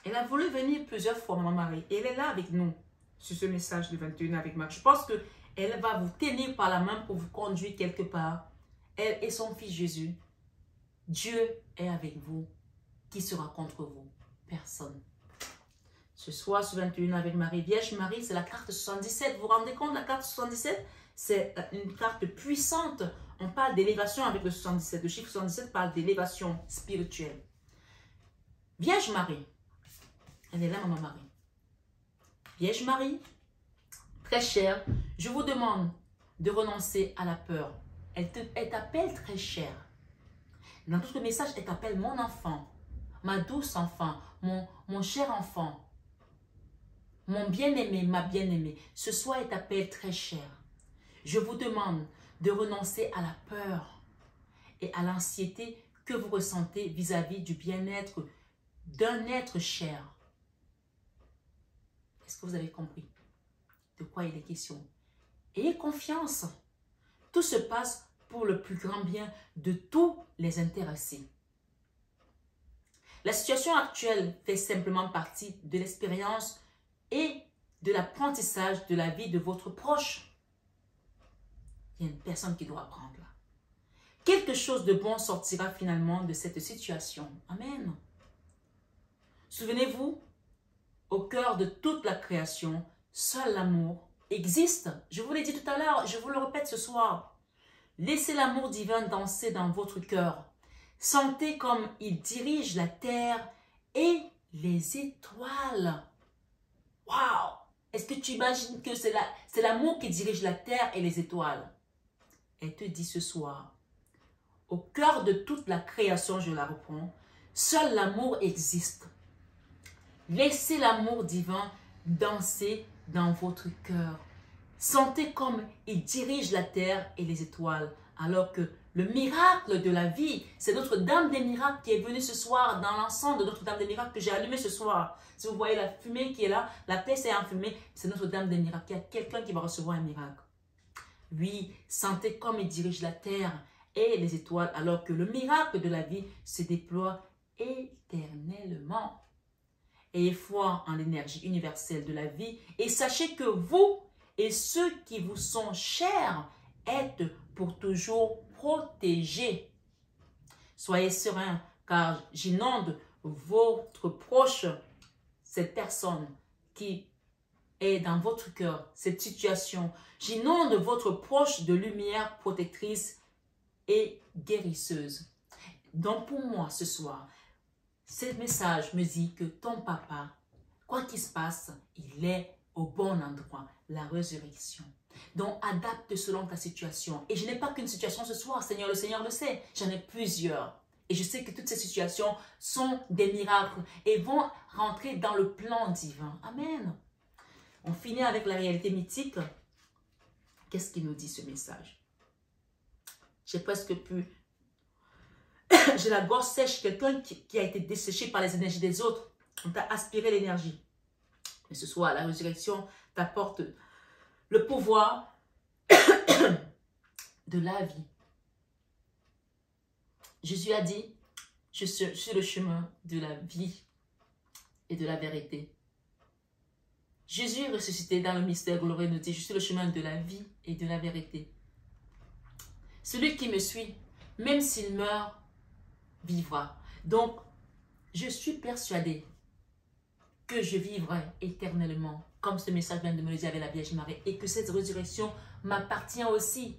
Elle a voulu venir plusieurs fois, Maman Marie, et elle est là avec nous sur ce message de 21 avec Marie. Je pense qu'elle va vous tenir par la main pour vous conduire quelque part. Elle et son fils Jésus. Dieu est avec vous. Qui sera contre vous? Personne. Ce soir, sur 21 avec Marie, Vierge Marie, c'est la carte 77. Vous vous rendez compte, la carte 77? C'est une carte puissante. On parle d'élévation avec le 77. Le chiffre 77 parle d'élévation spirituelle. Vierge Marie, elle est là, Maman Marie. Vierge Marie, très chère, je vous demande de renoncer à la peur. Elle t'appelle très chère. Dans tout le message, elle t'appelle mon enfant, ma douce enfant, mon cher enfant, mon bien-aimé, ma bien-aimée. Ce soir, elle t'appelle très chère. Je vous demande de renoncer à la peur et à l'anxiété que vous ressentez vis-à-vis du bien-être d'un être cher. Est-ce que vous avez compris de quoi il est question? Ayez confiance. Tout se passe pour le plus grand bien de tous les intéressés. La situation actuelle fait simplement partie de l'expérience et de l'apprentissage de la vie de votre proche. Il y a une personne qui doit apprendre là. Quelque chose de bon sortira finalement de cette situation. Amen. Souvenez-vous, au cœur de toute la création, seul l'amour existe. Je vous l'ai dit tout à l'heure, je vous le répète ce soir. Laissez l'amour divin danser dans votre cœur. Sentez comme il dirige la terre et les étoiles. Waouh! Est-ce que tu imagines que c'est l'amour qui dirige la terre et les étoiles? Elle te dit ce soir, au cœur de toute la création, je la reprends, seul l'amour existe. Laissez l'amour divin danser dans votre cœur. Sentez comme il dirige la terre et les étoiles, alors que le miracle de la vie, c'est Notre-Dame des miracles qui est venue ce soir dans l'ensemble de Notre-Dame des miracles que j'ai allumé ce soir. Si vous voyez la fumée qui est là, la pièce est enfumée, c'est Notre-Dame des miracles. Il y a quelqu'un qui va recevoir un miracle. Oui, sentez comme il dirige la terre et les étoiles, alors que le miracle de la vie se déploie éternellement. Ayez foi en l'énergie universelle de la vie et sachez que vous et ceux qui vous sont chers êtes pour toujours protégés. Soyez sereins car j'inonde votre proche, cette personne qui est dans votre cœur, cette situation. J'inonde votre proche de lumière protectrice et guérisseuse. Donc pour moi ce soir, ce message me dit que ton papa, quoi qu'il se passe, il est au bon endroit, la résurrection. Donc adapte selon ta situation. Et je n'ai pas qu'une situation ce soir, Seigneur le sait, j'en ai plusieurs. Et je sais que toutes ces situations sont des miracles et vont rentrer dans le plan divin. Amen. On finit avec la réalité mythique. Qu'est-ce qu'il nous dit ce message? J'ai presque pu... J'ai la gorge sèche, quelqu'un qui a été desséché par les énergies des autres. On t'a aspiré l'énergie. Mais ce soir, la résurrection t'apporte le pouvoir de la vie. Jésus a dit, Je suis sur le chemin de la vie et de la vérité. Jésus ressuscité dans le mystère glorieux nous dit, je suis le chemin de la vie et de la vérité. Celui qui me suit, même s'il meurt, vivra. Donc, je suis persuadée que je vivrai éternellement, comme ce message vient de me le dire avec la Vierge Marie, et que cette résurrection m'appartient aussi.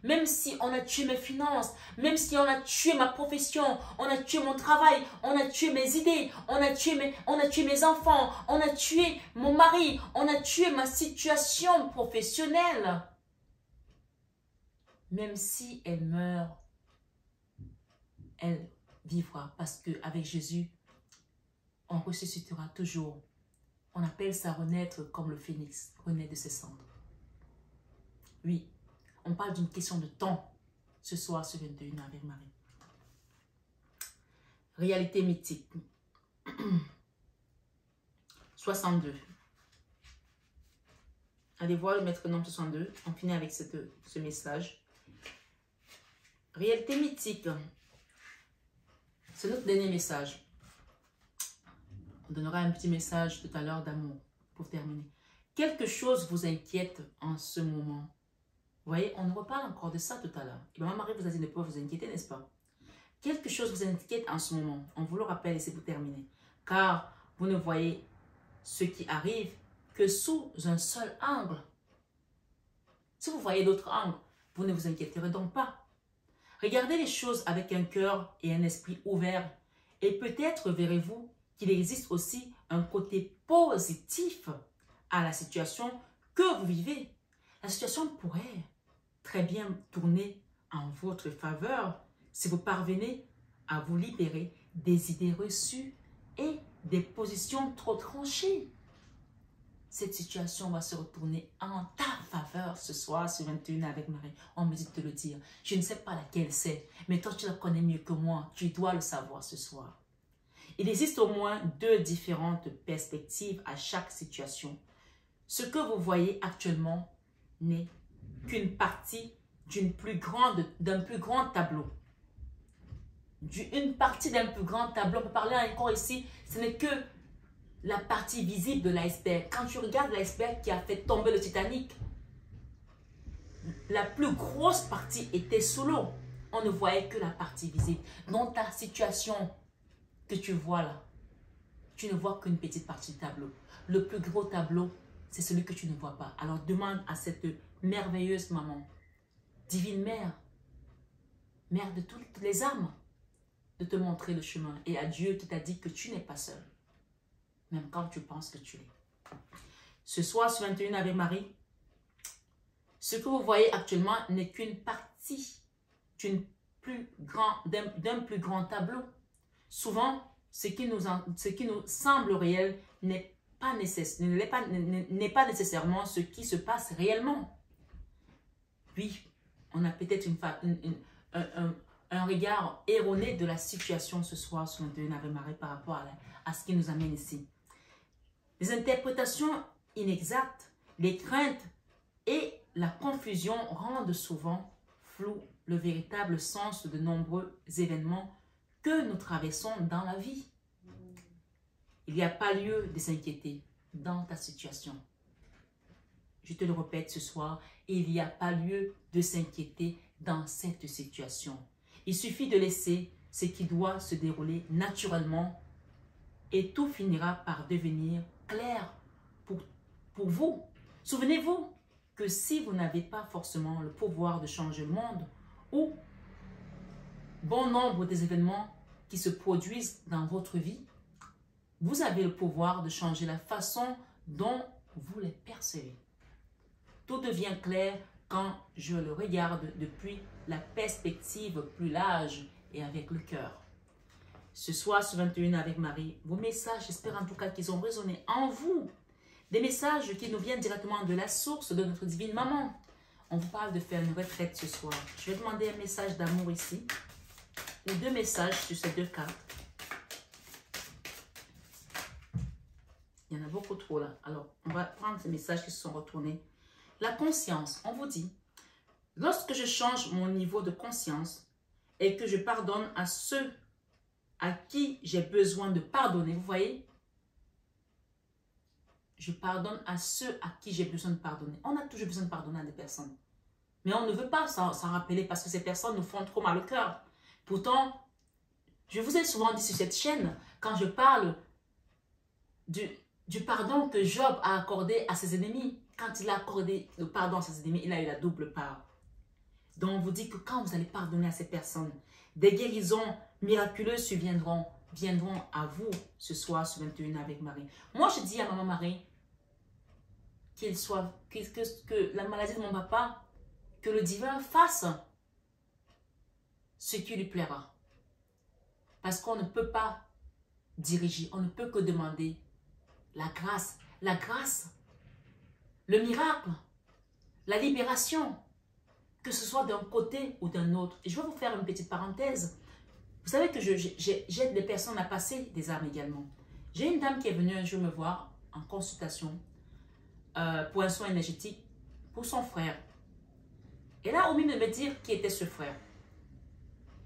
Même si on a tué mes finances, même si on a tué ma profession, on a tué mon travail, on a tué mes idées, on a tué mes enfants, on a tué mon mari, on a tué ma situation professionnelle. Même si elle meurt, elle vivra parce qu'avec Jésus, on ressuscitera toujours. On appelle ça renaître comme le phénix, renaître de ses cendres. Oui. On parle d'une question de temps ce soir sur 21 avec Marie. Réalité mythique. 62. Allez voir le maître nom 62. On finit avec ce message. Réalité mythique. C'est notre dernier message. On donnera un petit message tout à l'heure d'amour pour terminer. Quelque chose vous inquiète en ce moment. Vous voyez, on nous reparle encore de ça tout à l'heure. Et Maman Marie vous a dit de ne pas vous inquiéter, n'est-ce pas? Quelque chose vous inquiète en ce moment. On vous le rappelle et c'est pour terminer. Car vous ne voyez ce qui arrive que sous un seul angle. Si vous voyez d'autres angles, vous ne vous inquiéterez donc pas. Regardez les choses avec un cœur et un esprit ouverts. Et peut-être verrez-vous qu'il existe aussi un côté positif à la situation que vous vivez. La situation pourrait très bien tourner en votre faveur si vous parvenez à vous libérer des idées reçues et des positions trop tranchées. Cette situation va se retourner en ta faveur ce soir sur 21 avec Marie. On me dit de te le dire. Je ne sais pas laquelle c'est, mais toi tu la connais mieux que moi. Tu dois le savoir ce soir. Il existe au moins deux différentes perspectives à chaque situation. Ce que vous voyez actuellement n'est qu'une partie d'un plus grand tableau. Une partie d'un plus grand tableau. On peut parler encore ici, ce n'est que la partie visible de l'iceberg. Quand tu regardes l'iceberg qui a fait tomber le Titanic, la plus grosse partie était sous l'eau. On ne voyait que la partie visible. Dans ta situation que tu vois là, tu ne vois qu'une petite partie du tableau. Le plus gros tableau, c'est celui que tu ne vois pas. Alors demande à cette merveilleuse maman, divine mère, mère de toutes les âmes, de te montrer le chemin. Et à Dieu qui t'a dit que tu n'es pas seul, même quand tu penses que tu l'es. Ce soir, sur 21 avec Marie, ce que vous voyez actuellement n'est qu'une partie d'un plus grand tableau. Souvent, ce qui nous semble réel n'est pas nécessairement ce qui se passe réellement. Oui, on a peut-être un regard erroné de la situation ce soir sur 21 avec Marie par rapport à ce qui nous amène ici. Les interprétations inexactes, les craintes et la confusion rendent souvent flou le véritable sens de nombreux événements que nous traversons dans la vie. Il n'y a pas lieu de s'inquiéter dans ta situation. Je te le répète ce soir, il n'y a pas lieu de s'inquiéter dans cette situation. Il suffit de laisser ce qui doit se dérouler naturellement et tout finira par devenir clair pour vous. Souvenez-vous que si vous n'avez pas forcément le pouvoir de changer le monde ou bon nombre des événements qui se produisent dans votre vie, vous avez le pouvoir de changer la façon dont vous les percevez. Tout devient clair quand je le regarde depuis la perspective plus large et avec le cœur. Ce soir sur 21 avec Marie, vos messages, j'espère en tout cas qu'ils ont résonné en vous. Des messages qui nous viennent directement de la source de notre divine maman. On vous parle de faire une retraite ce soir. Je vais demander un message d'amour ici. Ou deux messages sur ces deux cartes. Il y en a beaucoup trop là. Alors, on va prendre ces messages qui se sont retournés. La conscience, on vous dit, lorsque je change mon niveau de conscience et que je pardonne à ceux à qui j'ai besoin de pardonner. Vous voyez? Je pardonne à ceux à qui j'ai besoin de pardonner. On a toujours besoin de pardonner à des personnes. Mais on ne veut pas s'en rappeler parce que ces personnes nous font trop mal au cœur. Pourtant, je vous ai souvent dit sur cette chaîne, quand je parle du pardon que Job a accordé à ses ennemis, quand il a accordé le pardon à ses ennemis, il a eu la double part. Donc, on vous dit que quand vous allez pardonner à ces personnes, des guérisons miraculeuses viendront à vous ce soir sur 21 avec Marie. Moi, je dis à Maman Marie que la maladie de mon papa, que le divin fasse ce qui lui plaira. Parce qu'on ne peut pas diriger, on ne peut que demander la grâce, le miracle, la libération, que ce soit d'un côté ou d'un autre. Et je vais vous faire une petite parenthèse. Vous savez que j'aide les personnes à passer des armes également. J'ai une dame qui est venue un jour me voir en consultation pour un soin énergétique pour son frère. Et là, au milieu de me dire qui était ce frère.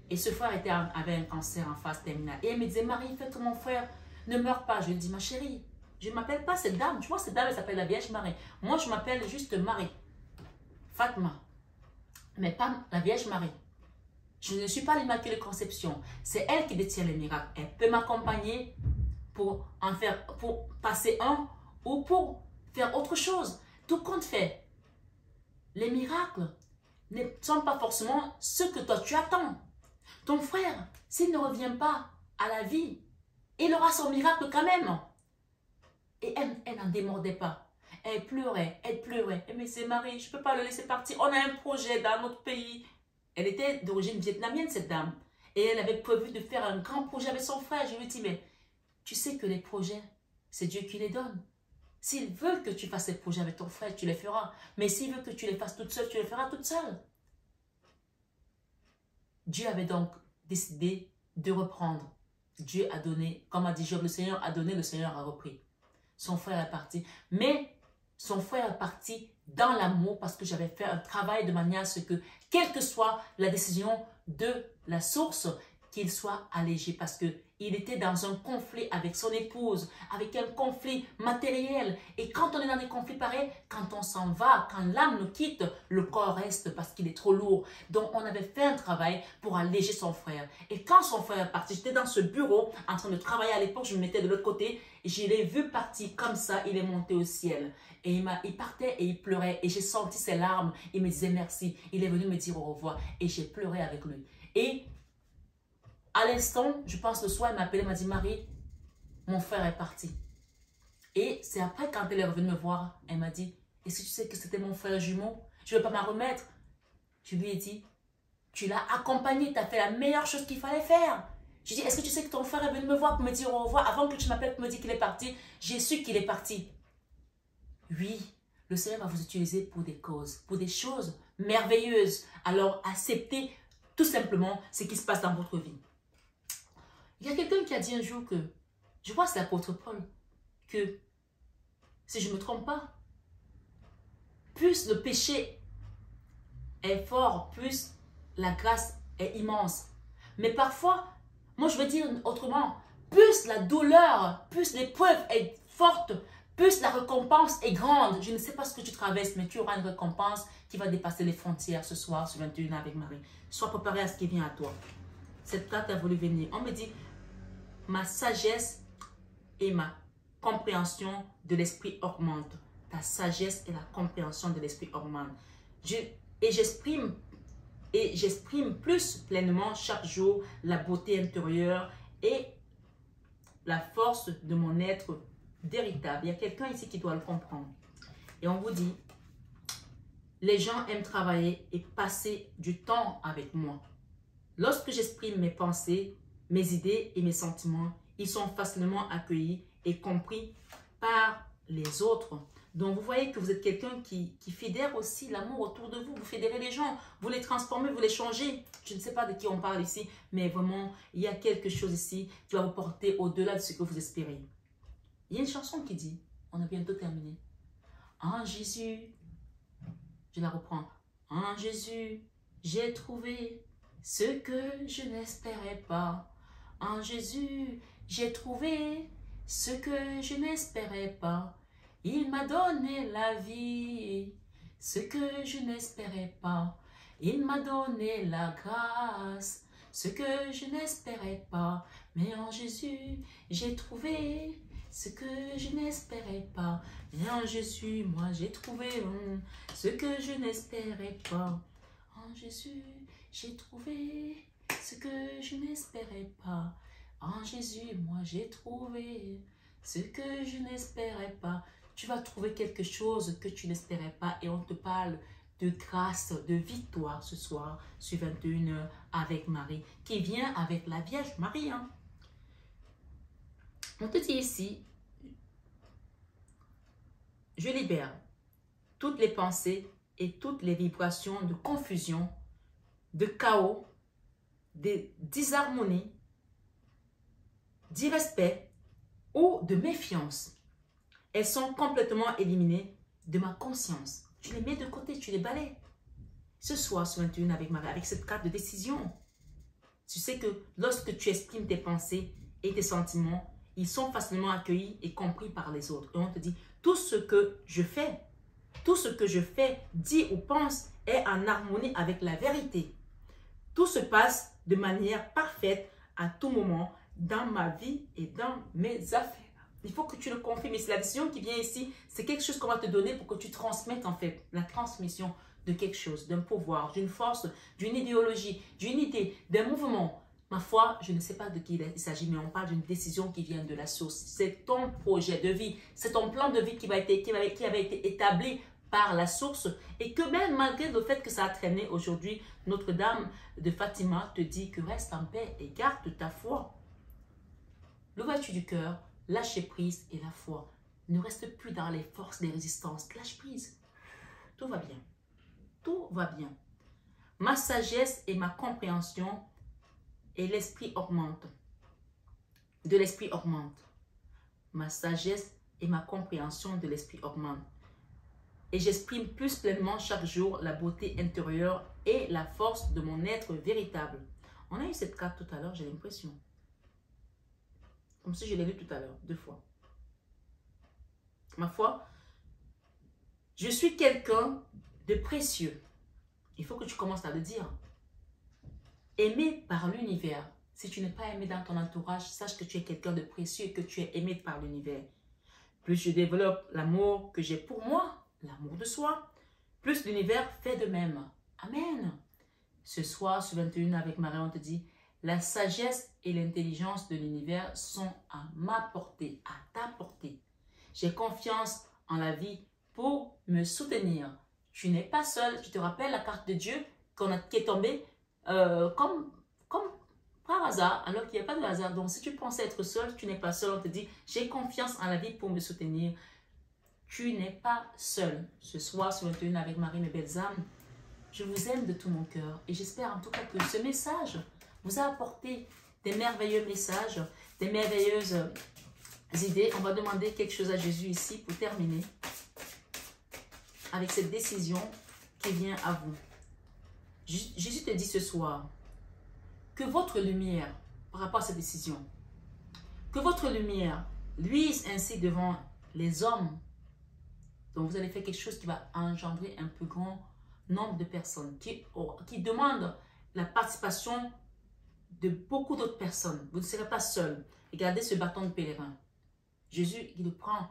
Et ce frère avait un cancer en phase terminale. Et elle me disait, Marie, fais que mon frère ne meure pas. Je lui dis, ma chérie, je ne m'appelle pas cette dame. Tu vois, cette dame, elle s'appelle la Vierge Marie. Moi, je m'appelle juste Marie. Fatma. Mais pas la Vierge Marie. Je ne suis pas l'Immaculée Conception. C'est elle qui détient les miracles. Elle peut m'accompagner pour passer un ou pour faire autre chose. Tout compte fait. Les miracles ne sont pas forcément ce que toi tu attends. Ton frère, s'il ne revient pas à la vie, il aura son miracle quand même. Et elle n'en démordait pas. Elle pleurait, elle pleurait. Mais c'est Marie, je ne peux pas le laisser partir. On a un projet dans notre pays. Elle était d'origine vietnamienne, cette dame. Et elle avait prévu de faire un grand projet avec son frère. Je lui dis, mais tu sais que les projets, c'est Dieu qui les donne. S'il veut que tu fasses ces projets avec ton frère, tu les feras. Mais s'il veut que tu les fasses toute seule, tu les feras toute seule. Dieu avait donc décidé de reprendre. Dieu a donné, comme a dit Job, le Seigneur a donné, le Seigneur a repris. Son frère est parti. Mais son frère est parti dans l'amour parce que j'avais fait un travail de manière à ce que, quelle que soit la décision de la source, qu'il soit allégé parce que il était dans un conflit avec son épouse, avec un conflit matériel. Et quand on est dans des conflits pareils, quand on s'en va, quand l'âme nous quitte, le corps reste parce qu'il est trop lourd. Donc, on avait fait un travail pour alléger son frère. Et quand son frère est parti, j'étais dans ce bureau en train de travailler à l'époque, je me mettais de l'autre côté. Et je l'ai vu partir comme ça, il est monté au ciel. Et il partait et il pleurait. Et j'ai senti ses larmes. Il me disait merci. Il est venu me dire au revoir. Et j'ai pleuré avec lui. Et à l'instant, je pense le soir, elle m'a appelé, elle m'a dit, Marie, mon frère est parti. Et c'est après, quand elle est revenue me voir, elle m'a dit, est-ce que tu sais que c'était mon frère jumeau? Je ne vais pas m'en remettre. Je lui ai dit, tu l'as accompagné, tu as fait la meilleure chose qu'il fallait faire. Je lui ai dit, est-ce que tu sais que ton frère est venu me voir pour me dire au revoir? Avant que tu m'appelles pour me dire qu'il est parti, j'ai su qu'il est parti. Oui, le Seigneur va vous utiliser pour des causes, pour des choses merveilleuses. Alors, acceptez tout simplement ce qui se passe dans votre vie. Il y a quelqu'un qui a dit un jour que, je crois que c'est l'apôtre Paul, que, si je ne me trompe pas, plus le péché est fort, plus la grâce est immense. Mais parfois, moi je veux dire autrement, plus la douleur, plus l'épreuve est forte, plus la récompense est grande. Je ne sais pas ce que tu traverses, mais tu auras une récompense qui va dépasser les frontières ce soir sur 21 avec Marie. Sois préparé à ce qui vient à toi. Cette carte a voulu venir. On me dit, ma sagesse et ma compréhension de l'esprit augmente. Ta sagesse et la compréhension de l'esprit augmente. Et j'exprime plus pleinement chaque jour la beauté intérieure et la force de mon être véritable. Il y a quelqu'un ici qui doit le comprendre. Et on vous dit, les gens aiment travailler et passer du temps avec moi. Lorsque j'exprime mes pensées, mes idées et mes sentiments, ils sont facilement accueillis et compris par les autres. Donc, vous voyez que vous êtes quelqu'un qui fédère aussi l'amour autour de vous. Vous fédérez les gens, vous les transformez, vous les changez. Je ne sais pas de qui on parle ici, mais vraiment, il y a quelque chose ici qui va vous porter au-delà de ce que vous espérez. Il y a une chanson qui dit, on a bientôt terminé. En Jésus, je la reprends. En Jésus, j'ai trouvé ce que je n'espérais pas. En Jésus, j'ai trouvé ce que je n'espérais pas. Il m'a donné la vie, ce que je n'espérais pas. Il m'a donné la grâce, ce que je n'espérais pas. Mais en Jésus, j'ai trouvé ce que je n'espérais pas. Mais en Jésus, moi, j'ai trouvé ce que je n'espérais pas. En Jésus, j'ai trouvé ce que je n'espérais pas. En Jésus, moi, j'ai trouvé ce que je n'espérais pas. Tu vas trouver quelque chose que tu n'espérais pas et on te parle de grâce, de victoire ce soir sur 21h avec Marie, qui vient avec la Vierge Marie. Hein. On te dit ici, je libère toutes les pensées et toutes les vibrations de confusion, de chaos, de disharmonie, d'irrespect ou de méfiance. Elles sont complètement éliminées de ma conscience. Tu les mets de côté, tu les balayes. Ce soir, sur 21 avec Marie, avec cette carte de décision, tu sais que lorsque tu exprimes tes pensées et tes sentiments, ils sont facilement accueillis et compris par les autres. Et on te dit, tout ce que je fais, dis ou pense est en harmonie avec la vérité. Tout se passe de manière parfaite à tout moment dans ma vie et dans mes affaires. Il faut que tu le confirmes. Et c'est la décision qui vient ici. C'est quelque chose qu'on va te donner pour que tu transmettes en fait la transmission de quelque chose, d'un pouvoir, d'une force, d'une idéologie, d'une idée, d'un mouvement. Ma foi, je ne sais pas de qui il s'agit, mais on parle d'une décision qui vient de la source. C'est ton projet de vie, c'est ton plan de vie qui avait été établi par la source et que même malgré le fait que ça a traîné aujourd'hui, Notre-Dame de Fatima te dit que reste en paix et garde ta foi. L'ouverture du cœur, lâcher prise et la foi. Ne reste plus dans les forces des résistances. Lâche prise. Tout va bien. Tout va bien. Ma sagesse et ma compréhension et l'esprit augmente. De l'esprit augmente. Ma sagesse et ma compréhension de l'esprit augmentent. Et j'exprime plus pleinement chaque jour la beauté intérieure et la force de mon être véritable. On a eu cette carte tout à l'heure, j'ai l'impression. Comme si je l'ai lu tout à l'heure, 2 fois. Ma foi, je suis quelqu'un de précieux. Il faut que tu commences à le dire. Aimé par l'univers. Si tu n'es pas aimé dans ton entourage, sache que tu es quelqu'un de précieux et que tu es aimé par l'univers. Plus je développe l'amour que j'ai pour moi, l'amour de soi, plus l'univers fait de même. Amen. Ce soir, sur 21 avec Marie, on te dit, la sagesse et l'intelligence de l'univers sont à ma portée, à ta portée. J'ai confiance en la vie pour me soutenir. Tu n'es pas seul. Tu te rappelles la carte de Dieu qui est tombée comme par hasard, alors qu'il n'y a pas de hasard. Donc, si tu pensais être seul, tu n'es pas seul. On te dit, j'ai confiance en la vie pour me soutenir. Tu n'es pas seul. Ce soir, sur 21 avec Marie, mes belles âmes, je vous aime de tout mon cœur. Et j'espère en tout cas que ce message vous a apporté des merveilleux messages, des merveilleuses idées. On va demander quelque chose à Jésus ici pour terminer avec cette décision qui vient à vous. Jésus te dit ce soir que votre lumière, par rapport à cette décision, que votre lumière luise ainsi devant les hommes. Donc vous allez faire quelque chose qui va engendrer un plus grand nombre de personnes, qui demandent la participation de beaucoup d'autres personnes. Vous ne serez pas seul. Regardez ce bâton de pèlerin. Jésus, il le prend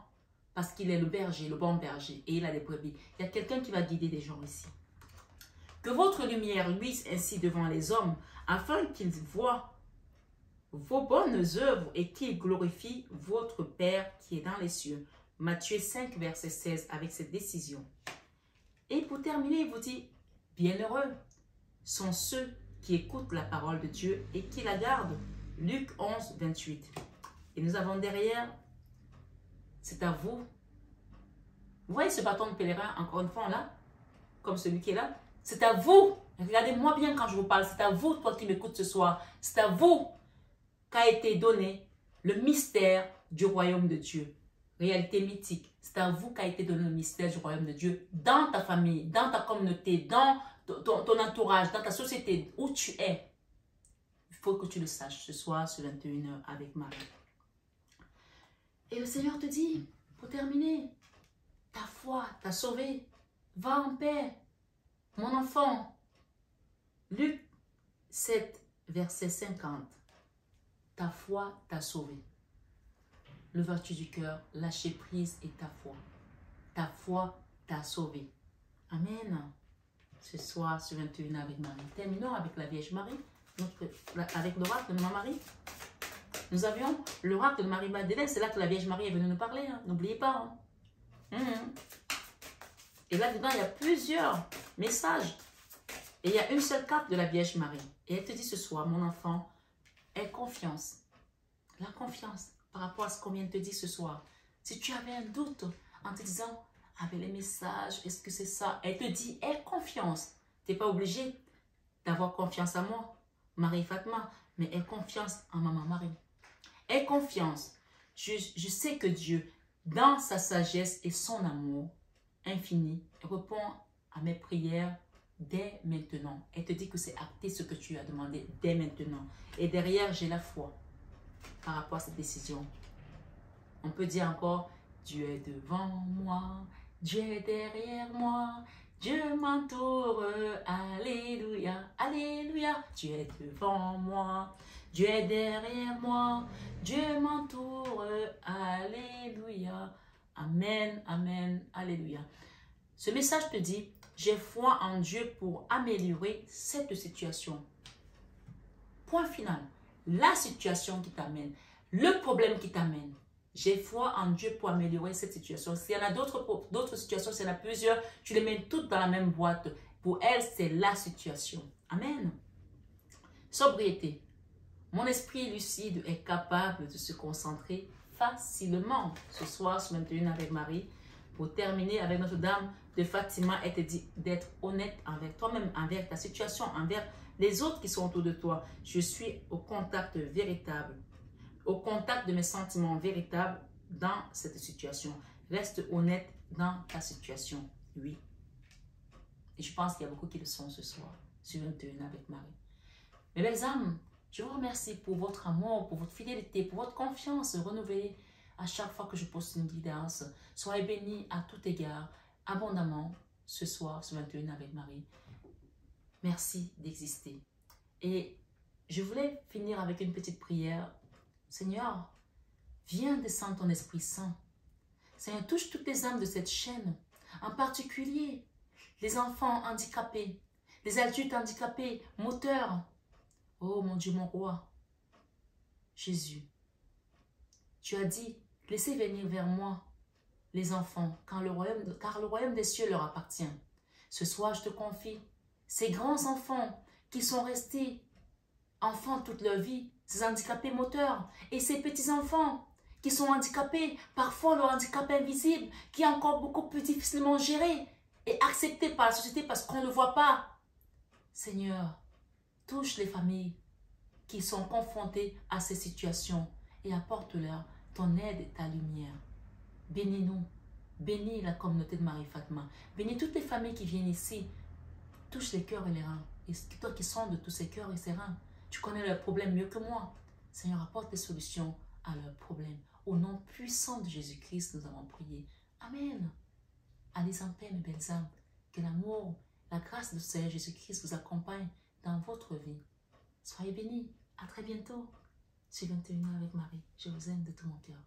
parce qu'il est le berger, le bon berger, et il a des brebis. Il y a quelqu'un qui va guider des gens ici. Que votre lumière luise ainsi devant les hommes, afin qu'ils voient vos bonnes œuvres et qu'ils glorifient votre Père qui est dans les cieux. Matthieu 5, verset 16, avec cette décision. Et pour terminer, il vous dit, bienheureux sont ceux qui écoutent la parole de Dieu et qui la gardent. Luc 11, 28. Et nous avons derrière, c'est à vous. Vous voyez ce bâton de pèlerin, encore une fois, là, comme celui qui est là. C'est à vous. Regardez-moi bien quand je vous parle. C'est à vous, toi qui m'écoutes ce soir. C'est à vous qu'a été donné le mystère du royaume de Dieu. Réalité mythique. C'est à vous qu'a été donné le mystère du royaume de Dieu dans ta famille, dans ta communauté, dans ton entourage, dans ta société, où tu es. faut que tu le saches ce soir, ce 21h avec Marie. Et le Seigneur te dit, pour terminer, ta foi t'a sauvé. Va en paix, mon enfant. Luc 7, verset 50. Ta foi t'a sauvé. L'ouverture du cœur, lâcher prise et ta foi. Ta foi t'a sauvé. Amen. Ce soir, ce 21 avec Marie. Terminons avec la Vierge Marie, avec l'oracle de Marie. Nous avions l'oracle de Marie-Madeleine. C'est là que la Vierge Marie est venue nous parler. Hein. N'oubliez pas. Hein. Et là-dedans, il y a plusieurs messages. Et il y a une seule carte de la Vierge Marie. Et elle te dit ce soir, mon enfant, aie confiance. La confiance par rapport à ce qu'on vient de te dire ce soir. Si tu avais un doute en te disant, avec les messages, est-ce que c'est ça? Elle te dit, aie confiance. Tu n'es pas obligé d'avoir confiance en moi, Marie Fatma, mais aie confiance en Maman Marie. Aie confiance. Je sais que Dieu, dans sa sagesse et son amour infini, répond à mes prières dès maintenant. Elle te dit que c'est acté ce que tu as demandé dès maintenant. Et derrière, j'ai la foi par rapport à cette décision. On peut dire encore, Dieu est devant moi, Dieu est derrière moi, Dieu m'entoure, alléluia, alléluia. Dieu est devant moi, Dieu est derrière moi, Dieu m'entoure, alléluia. Amen, amen, alléluia. Ce message te dit, j'ai foi en Dieu pour améliorer cette situation. Point final. La situation qui t'amène, le problème qui t'amène. J'ai foi en Dieu pour améliorer cette situation. S'il y en a d'autres situations, s'il y en a plusieurs, tu les mets toutes dans la même boîte. Pour elle, c'est la situation. Amen. Sobriété. Mon esprit lucide est capable de se concentrer facilement. Ce soir, ce 21 avec Marie, pour terminer avec Notre-Dame de Fatima, elle te dit d'être honnête envers toi-même, envers ta situation, envers les autres qui sont autour de toi. Je suis au contact véritable, au contact de mes sentiments véritables dans cette situation. Reste honnête dans ta situation. Oui. Et je pense qu'il y a beaucoup qui le sont ce soir, sur 21 avec Marie. Mes belles âmes, je vous remercie pour votre amour, pour votre fidélité, pour votre confiance renouvelée à chaque fois que je poste une guidance. Soyez bénis à tout égard, abondamment, ce soir, ce 21 avec Marie. Merci d'exister. Et je voulais finir avec une petite prière. Seigneur, viens descendre ton Esprit Saint. Seigneur, touche toutes les âmes de cette chaîne, en particulier les enfants handicapés, les adultes handicapés, moteurs. Oh mon Dieu, mon roi, Jésus, tu as dit, laissez venir vers moi les enfants, car le royaume des cieux leur appartient. Ce soir, je te confie, ces grands enfants qui sont restés enfants toute leur vie, ces handicapés moteurs, et ces petits-enfants qui sont handicapés, parfois leur handicap invisible, qui est encore beaucoup plus difficilement géré et accepté par la société parce qu'on ne le voit pas. Seigneur, touche les familles qui sont confrontées à ces situations et apporte-leur ton aide et ta lumière. Bénis-nous, bénis la communauté de Marie Fatma, bénis toutes les familles qui viennent ici, touche les cœurs et les reins. Et toi qui sondes de tous ces cœurs et ces reins, tu connais leurs problèmes mieux que moi. Seigneur, apporte des solutions à leurs problèmes. Au nom puissant de Jésus-Christ, nous avons prié. Amen. Allez en paix, mes belles âmes. Que l'amour, la grâce de Seigneur Jésus-Christ vous accompagne dans votre vie. Soyez bénis. À très bientôt. Sur 21 avec Marie. Je vous aime de tout mon cœur.